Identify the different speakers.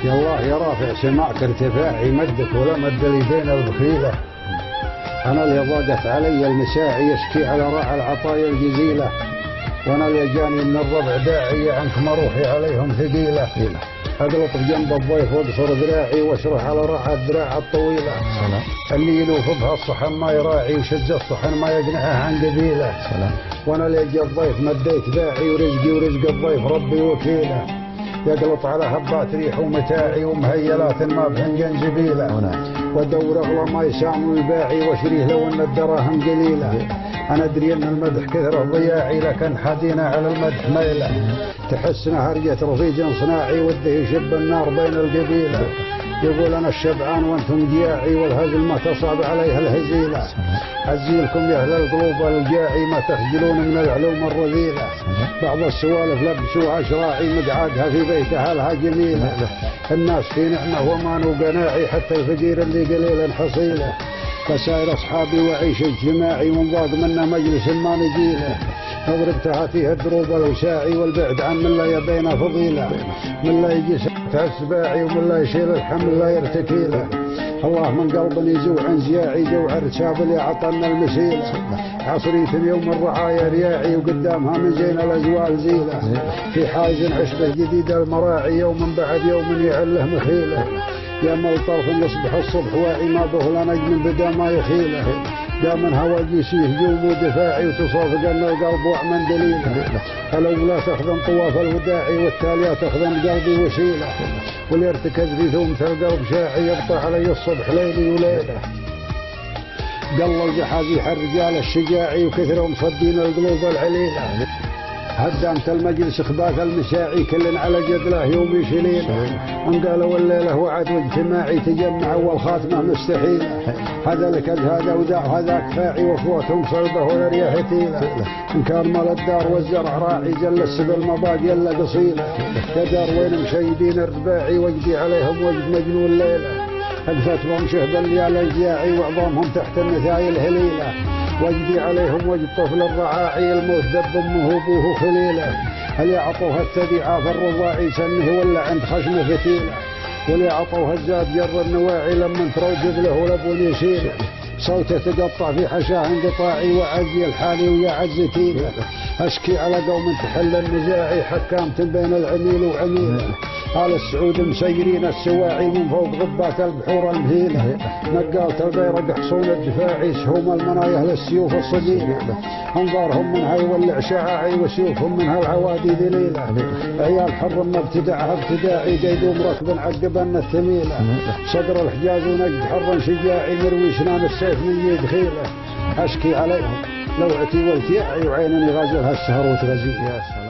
Speaker 1: يا الله يا رافع سمعت ارتفاعي مدك ولا مد اليدين البخيلة. أنا اللي ضاقت علي المساعي يشكي على راعي العطايا الجزيلة، وأنا اللي جاني من الربع داعي عنك مروحي عليهم ثقيلة. أقلط جنب الضيف واقصر ذراعي واشرح على راعي الذراع الطويلة. اللي يلوف بها الصحن ما يراعي وشج الصحن ما يقنعه عن قبيله. وأنا اللي جا الضيف مديت ذاعي ورزقي ورزق الضيف ربي وكيله. يقلط على هبات ريح ومتاعي ومهيلات ما بهن جنجبيله، ودور اغلى ما يسام الباعي واشريه لو ان الدراهم قليله. انا ادري ان المدح كثر ضياعي لكن حدينا على المدح ميله. تحسنا هرجة رفيج صناعي وده يشب النار بين القبيله. يقول انا الشبعان وانتم جياعي والهزل ما تصعب عليها الهزيله. عزيلكم يا اهل القلوب الجاعي ما تخجلون من العلوم الرذيله. بعض السوالف لبسوها شراعي مقعدها في بيتها لها جميله. الناس في نعمه ومان وقناعي حتى الفقير اللي قليل حصيله. فسائر اصحابي وعيش اجتماعي وانضاق منا مجلس ما نجيله. اضربتها فيها الدروب الوساعي والبعد عن من لا يبين فضيله. من لا يجي ساعتها السباعي ومن لا يشيل الحمل لا يرتكي له. الله من قلب يزوع زياعي جوع رشاب اللي عطنا المسيله. عصرية يوم الرعايا رياعي وقدامها من زين الازوال زيله. في حاز عشبه جديد المراعي يوم بعد يوم يعله مخيله. يا ملطف يصبح الصبح واعي ما به نجم بدا ما يخيله. يا من هوى جيسيه هجوم ودفاعي وتصافق ان القلب وعمن دليله. الاولى تخدم طواف الوداعي والتاليه تخدم قلبي وسيله. واللي ارتكز في ثومة القلب شاعي يبطى علي الصبح ليلي وليله. قل الجحازيح الرجال الشجاعي وكثرهم صدين القلوب العليله. هدامت المجلس اخباث المساعي كل على جدله يوم يشيلينه. ان قالوا الليله وعد واجتماعي تجمع والخاتمه مستحيله. هذا لكذ هذا وداع هذاك فاعي وصوتهم صلبه والرياح ثقيله. ان كان مال الدار والزرع راعي جل السبل ما باقي الا قصيله. يا دار وين مشيدين الرباعي واجدي عليهم وجد مجنون ليله. اقفتهم شهب الليال الجياعي وعظامهم تحت النثاي الهليله. واجدي عليهم وجد طفل الرعاعي الموت ذب امه وابوه خليله. هل يعطوها التبعه في الرضاعي سنه ولا عند خشمه فتيله. واللي عطوها الزاد جر النواعي لما تروجد له لبون يسيله. صوته تقطع في حشاه انقطاعي وعزي الحالي ويا عزتي. اشكي على قوم تحل النزاعي حكامت بين العميل وعميله. آل السعود مسيرين السواعي من فوق غبات البحور المهيله. نقالت البيرق حصون الدفاعي سهوم المنايه للسيوف الصديله. انظارهم منها يولع شعاعي وسيوفهم منها العوادي ذليله. عيال حر ما ابتدعها ابتداعي قيدوم ركب عقبن الثميله. صدر الحجاز ونجد حر شجاعي مروي سنان السيف من يدخيله. اشكي عليهم لوعتي والتياعي وعينني غازلها السهر وتغزي. يا سلام.